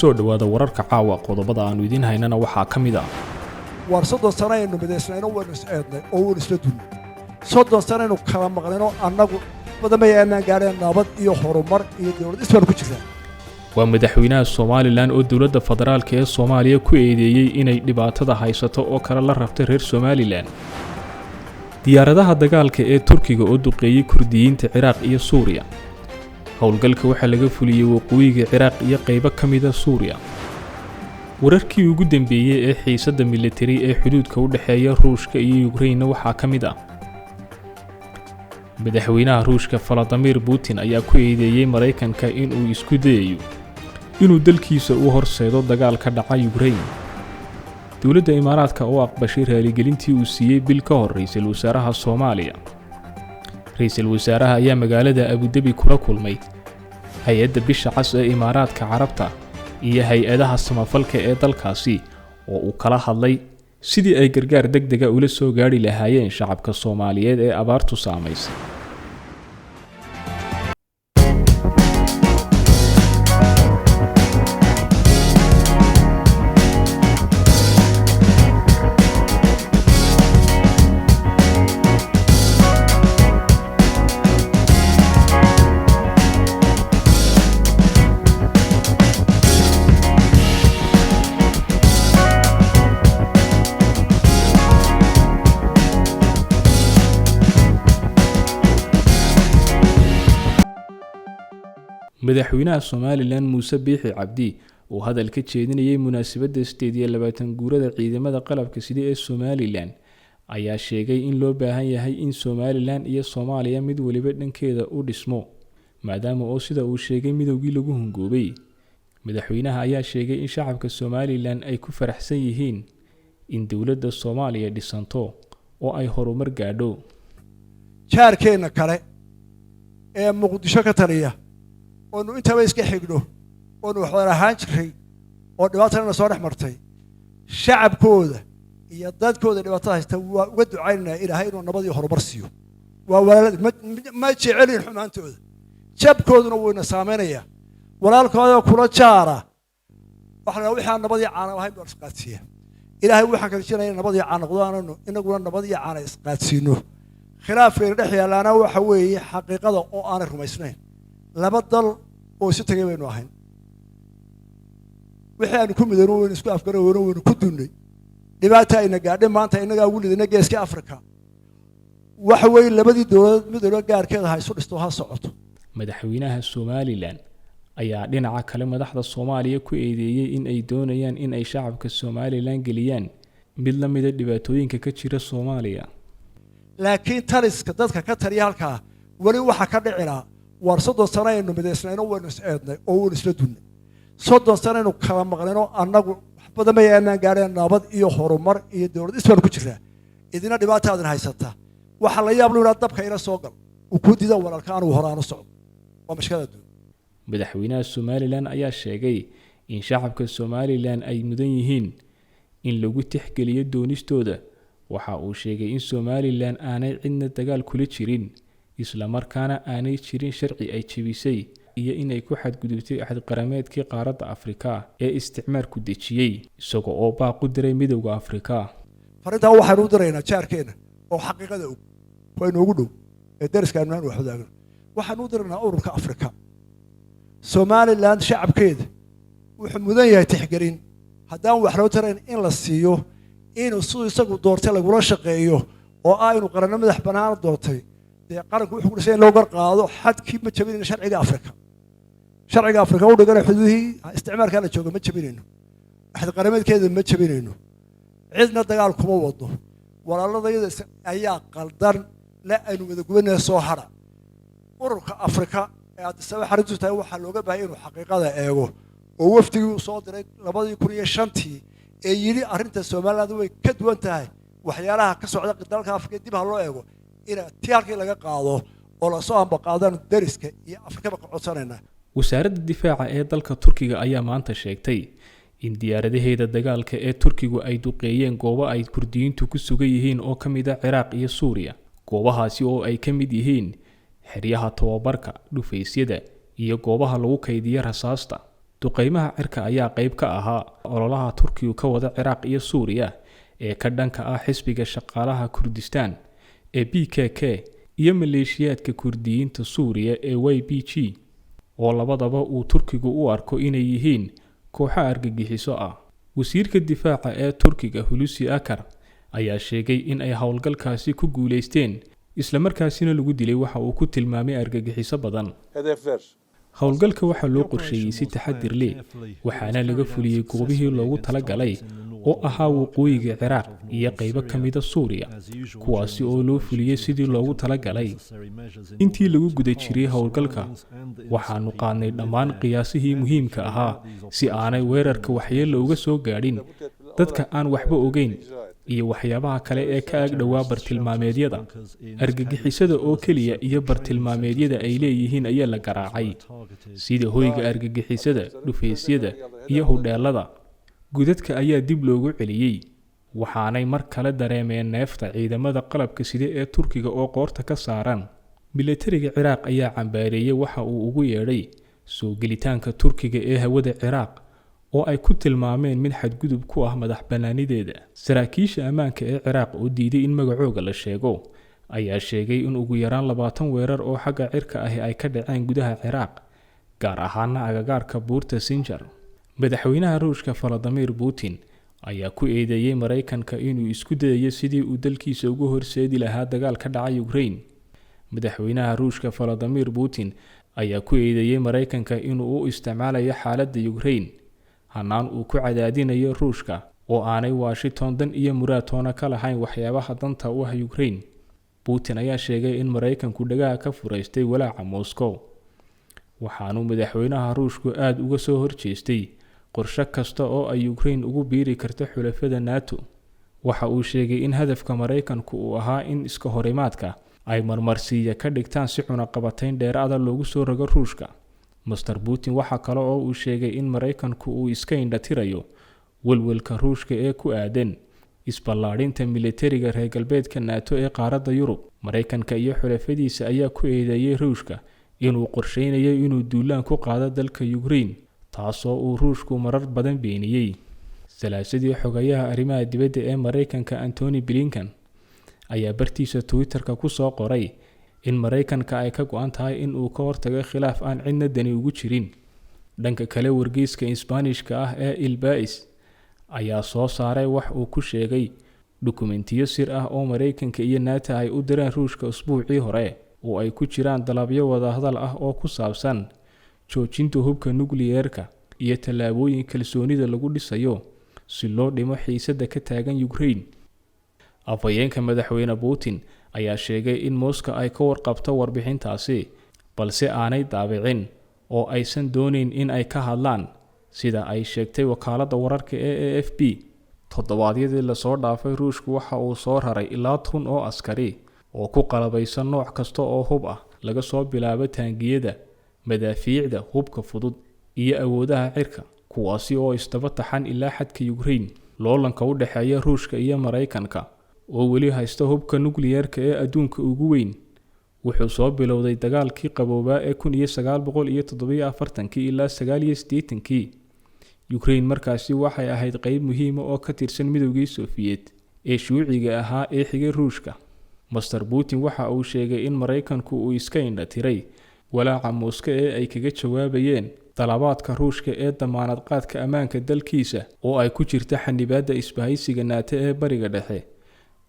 soo dhawaada wararka caawa qodobada aanu idin haynana waxaa ka mid ah war 30 sano aynu midaysnayno waynu is eednay oo waynu isla dunnay 30 sano aynu kala maqnayno annagu badamayaanaan gaadheen nabad iyo horumar iyo dawlad isbaan ku jirtaa waa madaxweynaha Soomaaliland oo dawladda federaalka ee Soomaaliya ku eedeeyay inay dhibaatada haysato oo kala la rabtay reer Soomaaliland diyaaradaha dagaalka ee Turkiga oo duqeeyay Kurdiyiinta Ciraaq iyo Suuriya howlgalka waxa laga fuliyay waqooyiga Ciraaq iyo qaybo kamid ah Suuriya wararkii ugu dambeeyay ee xiisadda military ee xuduudka u dhaxeeya Ruushka iyo Ukraine waxa kamid ah madaxweynaha Ruushka Vladimir Putin ayaa ku eedeeyay Mareykanka inuu isku dayayo inuu dalkiisa u horseedo dagaal ka dhaca Ukraine dawladda Imaaraadka oo aqbashay raaligelintii uu siiyay bil ka hor ra'iisul wasaaraha Soomaaliya ra'iisul wasaaraha ayaa magaalada Abu Dhabi kula kulmay hay'adda bisha cas ee Imaaraadka Carabta iyo hay'adaha samafalka ee dalkaasi oo uu kala hadlay sidii ay gargaar degdeg ah ula soo gaari lahaayeen shacabka Soomaaliyeed ee abaartu saameysay madaxweynaha Soomaaliland Muuse Biixi Cabdi oo hadal ka jeedinayay munaasabadda 28 guurada ciidamada qalabka sida ee Soomaaliland ayaa sheegay in loo baahan yahay in Soomaaliland iyo Soomaaliya mid waliba dhankeeda u dhismo maadaama oo sida uu sheegay midowgii lagu hungoobay madaxweynaha ayaa sheegay in shacabka Soomaaliland ay ku faraxsan yihiin in dawladda Soomaaliya dhisanto oo ay horumar gaadho jaarkeena kale ee Muqdisho ka taliya oo inta way iska xigno oo wax wada ahaan jiray oo dhibaatana soo dhaxmartay shacabkooda iyo dadkooda dhibaatada haysta waa uga ducaynaa Ilaahay inuu nabad iyo horumar siiyo waa walaalad ma jecelin xumaantooda jabkooduna wayna saameynaya walaalkooda kula jaara waxna wixii nabad iyo caana ahayn baa isqaadsiya Ilaahay waxa kale jiray nabad iyo caana qodaan inaguna nabad iyo caana isqaadsiino khilaafkeena dhex yaalaana waxa weeye xaqiiqada oo aan rumaysnayn laba dal oo isu tagay baynu ahayn wixii aan ku midano weyn isku afgarowno weyn ku dunnay dhibaato ayna gaadhay maanta inaga ugu lidana geeska Afrika waxa weey labadii dawlad midna gaarkeeda hayso dhisto ha socoto madaxweynaha Soomaaliland ayaa dhinaca kale madaxda Soomaaliya ku eedeeyay in ay doonayaan in ay shacabka Soomaaliland geliyaan mid la mid ah dhibaatooyinka ka jira Soomaaliya laakiin taliska dadka ka taliya halka wali waxa ka dhicina war 30 sano aynu midaysnayno waynu is eednay oo waynu isla dunnay 30 sano aynu kala maqnayno annagu badamayaanaan gaadheen nabad iyo horumar iyo dawlad isbaan ku jirtaa idina dhibaataadan haysata waxa la yaab loo dabka ila soo gal oo ku dida walaalka anigu horaan u socdo waa mashkilada madaxweynaha Soomaaliland ayaa sheegay in shacabka Soomaaliland ay mudan yihiin in lagu tixgeliyo doonistooda waxa uu sheegay in Soomaaliland aanay cidna dagaal kula jirin isla markaana aanay jirin sharci ay jabisay iyo inay ku xadgudubtay axad qarameedkii qaaradda Afrika ee isticmaalku dejiyay isagoo oo baaq u diray midowga Afrika farinta waxaanu diraynaa jaarkeena oo xaqiiqada oo inoogu dhow ee dariskaanu wax wadaagno waxaanu diraynaa ururka Afrika Soomaaliland shacabkeeda wuxuu mudan yahay tixgelin haddaan wax loo tarayn in la siiyo inuu soo isagu doortay lagula shaqeeyo oo aynu qaranno madax banaan doortay qaranku wuxuu dhashay loo gar qaado xadkii ma jabinayno sharciga Afrika oo dhigana xuduudii isticmaalka la joogo ma jabinayno axad qarameedkeeda ma jabinayno cidna dagaal kuma wado walaaladayada ayaa qaldan la aynu wada gubanay soo hara ururka Afrika ee aad sabab xariistu tahay waxa looga baahay inuu xaqiiqada eego oo waftigii soo diray 2005 ee yiri arrinta Soomaaliland way ka duwan tahay waxyaalaha ka socda dalka Afrika dib ha loo eego ina tiyaarkii laga qaado oo la soo amba qaadan dariska iyo Afrika ka codsanayna wasaaradda difaaca ee dalka Turkiga ayaa maanta sheegtay in diyaaradaheeda dagaalka ee Turkigu ay duqeeyeen goobo ay Kurdiyiintu ku sugan yihiin oo kamid ah Ciraaq iyo Suuriya goobahaasi oo ay kamid yihiin xeryaha tababarka dhufaysyada iyo goobaha lagu kaydiyo rasaasta duqeymaha cirka ayaa qayb ka ahaa ololaha Turkigu ka wada Ciraaq iyo Suuriya ee ka dhanka ah xisbiga shaqaalaha Kurdistaan ee PKK iyo maleeshiyaadka Kurdiyiinta Suuriya ee YPG oo labadaba uu Turkigu u arko inay yihiin kooxo argagixiso ah. wasiirka difaaca ee Turkiga Hulusi Akar ayaa sheegay in ay howlgalkaasi ku guuleysteen isla markaasina lagu dilay waxa uu ku tilmaamay argagixiso badan. howlgalka waxa loo qorsheeyay si taxadir leh waxaana laga fuliyay goobihii loogu talagalay oo ahaa waqooyiga Ciraaq iyo qaybo ka mid ah Suuriya kuwaasi oo loo fuliyay sidii loogu talagalay. intii lagu guda jiray howlgalka waxaanu qaadnay dhammaan qiyaasihii muhiimka ahaa si aanay weerarka waxyeello uga soo gaadhin dadka aan waxba ogeyn iyo waxyaabaha kale ee ka ag dhawaa bartilmaameedyada. argagixisada oo keliya iyo bartilmaameedyada ay leeyihiin ayaa la garaacay sida hoyga argagixisada, dhufaysyada iyo hudheelada. gudadka ayaa dib loogu celiyay waxaanay mar kale dareemeen neefta ciidamada qalabka sida ee Turkiga oo qoorta ka saaran. militariga Ciraaq ayaa cambaareeyay waxa uu ugu yeedhay soo gelitaanka Turkiga ee hawada Ciraaq oo ay ku tilmaameen mid xadgudub ku ah madax bannaanideeda. saraakiisha ammaanka ee Ciraaq oo diiday in magacooga la sheego ayaa sheegay in ugu yaraan 20 weerar oo xagga cirka ah ay ka dhaceen gudaha Ciraaq, gaar ahaan agagaarka buurta Sinjar. madaxweynaha Ruushka Vladimir Putin ayaa ku eedeeyay Mareykanka inuu isku dayayo sidii uu dalkiisa ugu horseedi lahaa dagaal ka dhacay Ukraine. madaxweynaha Ruushka Vladimir Putin ayaa ku eedeeyay Mareykanka inuu u isticmaalayo xaaladda Ukraine hanaan uu ku cadaadinayo Ruushka oo aanay Washington dan iyo muraatoona ka lahayn waxyaabaha danta u ah Ukraine. Putin ayaa sheegay in Mareykanku dhagaha ka fureystay walaaca Moscow waxaanu madaxweynaha Ruushku aad uga soo horjeestay qorshe kasta oo ay Ukraine ugu biiri karto xulafada NATO. waxa uu sheegay in hadafka Mareykanku uu ahaa in iska horimaadka ay marmarsiiya ka dhigtaan si cunaqabatayn dheeraad ah loogu soo rogo Ruushka. Mr. Putin waxa kale oo uu sheegay in Mareykanku uu iska indhatirayo walwalka Ruushka ee ku aadan isballaarinta militariga reer galbeedka NATO ee qaaradda Yurub. Mareykanka iyo xulafadiisa ayaa ku eedeeyay Ruushka inuu qorsheynayo inuu duulaan ku qaado dalka Ukraine, taasoo uu Ruushku marar badan beeniyay. salaasadii xogayaha arrimaha dibadda ee Mareykanka Antony Blinken ayaa bartiisa Twitter-ka ku soo qoray in Mareykanka ay ka go'an tahay in uu ka hortago khilaaf aan cidna dani ugu jirin. dhanka kale wargeyska Isbaanishka ah ee El País ayaa soo saaray wax uu ku sheegay dukumentiyo sir ah oo Mareykanka iyo NATO ay u direen Ruushka usbuucii hore oo ay ku jiraan dalabyo wadahadal ah oo ku saabsan joojinta hubka nukliyeerka iyo tallaabooyin kalsoonida lagu dhisayo si loo dhimo xiisadda ka taagan Ukraine. afhayeenka madaxweyne Putin ayaa sheegay in Moscow ay ka warqabto warbixintaasi balse aanay daabicin oo aysan doonayn in ay ka hadlaan, sida ay sheegtay wakaaladda wararka ee AFP. toddobaadyadii la soo dhaafay Ruushku waxa uu soo raray ilaa 1,000 oo askari oo ku qalabaysan nooc kasta oo hub ah, laga soo bilaabo taangiyada, madaafiicda, hubka fudud iyo awoodaha cirka, kuwaasi oo isdaba taxan ilaa xadka Ukraine. loolanka u dhexeeya Ruushka iyo Mareykanka oo weli haysta hubka nukliyeerka ee adduunka ugu weyn wuxuu soo bilowday dagaalkii qaboobaa ee 1947 ilaa 1989. Ukraine markaasi waxay ahayd qayb muhiim ah oo ka tirsan midowgii Soviet ee shuuciga ahaa ee xigay Ruushka. Mr. Putin waxa uu sheegay in Mareykanku uu iska indhatiray walaaca Moscow ee ay kaga jawaabayeen talabaadka Ruushka ee damaanad qaadka ammaanka dalkiisa oo ay ku jirta xanibaadda isbahaysiga NATO ee bariga dhexe.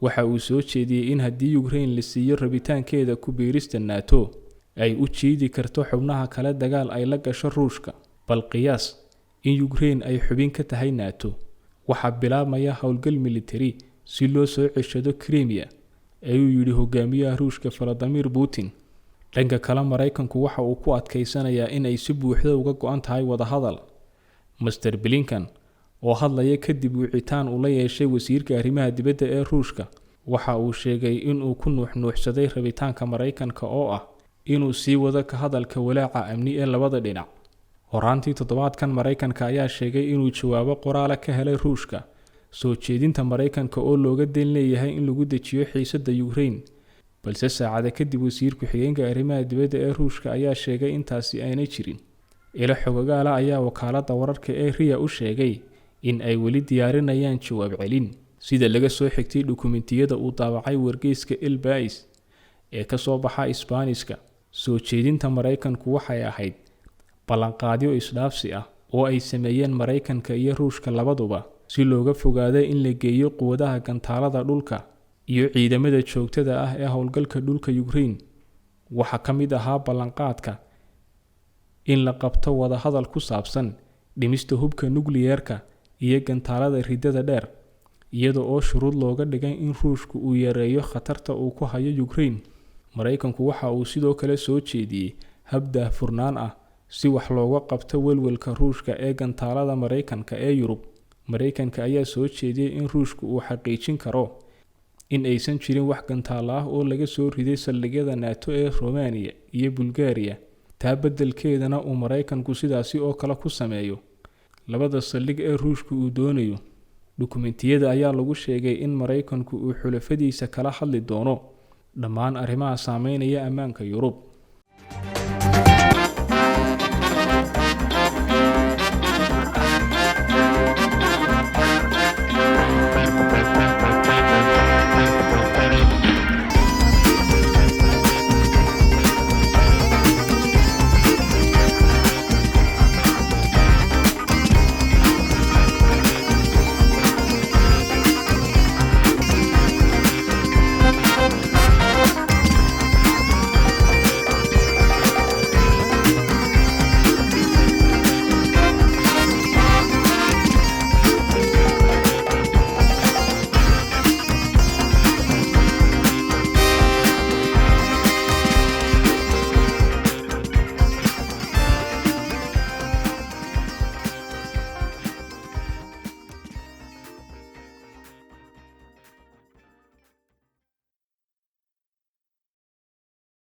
waxa uu soo jeediyay in haddii Ukraine la siiyo rabitaankeeda ku biirista NATO ay u jiidi karto xubnaha kale dagaal ay la gasho Ruushka. bal qiyaas in Ukraine ay xubin ka tahay NATO waxa bilaabmaya howlgal military si loo soo ceshado Crimea, ayuu yidhi hogaamiyaha Ruushka Vladimir Putin. dhanka kale Mareykanku waxa uu ku adkeysanayaa in ay si buuxda uga go'an tahay wadahadal. Mr. Blinken oo hadlaya kadib wicitaan uu la yeeshay wasiirka arrimaha dibadda ee Ruushka waxa uu sheegay in uu ku nuuxnuuxsaday rabitaanka Mareykanka oo ah inuu sii wado ka hadalka walaaca amni ee labada dhinac. horaantii toddobaadkan Mareykanka ayaa sheegay inuu jawaabo qoraal ka helay Ruushka soo jeedinta Mareykanka oo looga dan leeyahay in lagu dejiyo xiisadda Ukraine, balse saacada kadib wasiirku xigeenka arrimaha dibadda ee Ruushka ayaa sheegay intaasi aanay jirin. ilo xogagaala ayaa wakaaladda wararka ee RIA u sheegay in ay weli diyaarinayaan jawaab celin, sida laga soo xigtay dukumentiyada uu daabacay wargeyska El País ee ka soo baxa Isbaanishka. Soo jeedinta Maraykanku waxay ahayd ballanqaadyo isdhaafsi ah oo ay sameeyeen Maraykanka iyo Ruushka labaduba si looga fogaado in la geeyo quwadaha gantaalada dhulka iyo ciidamada joogtada ah ee howlgalka dhulka Ukraine. Waxa ka mid ahaa ballanqaadka in la qabto wada hadal ku saabsan dhimista hubka nukliyeerka iyo gantaalada ridada dheer, iyada oo shuruud looga dhigay in Ruushku uu yareeyo khatarta uu ku hayo Ukraine. Maraykanku waxa uu sidoo kale soo jeediyey hab daahfurnaan ah si wax looga qabto welwelka Ruushka ee gantaalada Maraykanka ee Yurub. Maraykanka ayaa soo jeediyey in Ruushku uu xaqiijin karo in aysan jirin wax gantaalo ah oo laga soo riday saldhigyada NATO ee Romania iyo Bulgaria, taa beddelkeedana uu Maraykanku sidaasi oo kale ku sameeyo labada saldhig ee Ruushku uu doonayo. Dukumentiyada ayaa lagu sheegay in Maraykanku uu xulafadiisa kala hadli doono dhammaan arrimaha saameynaya ammaanka Yurub.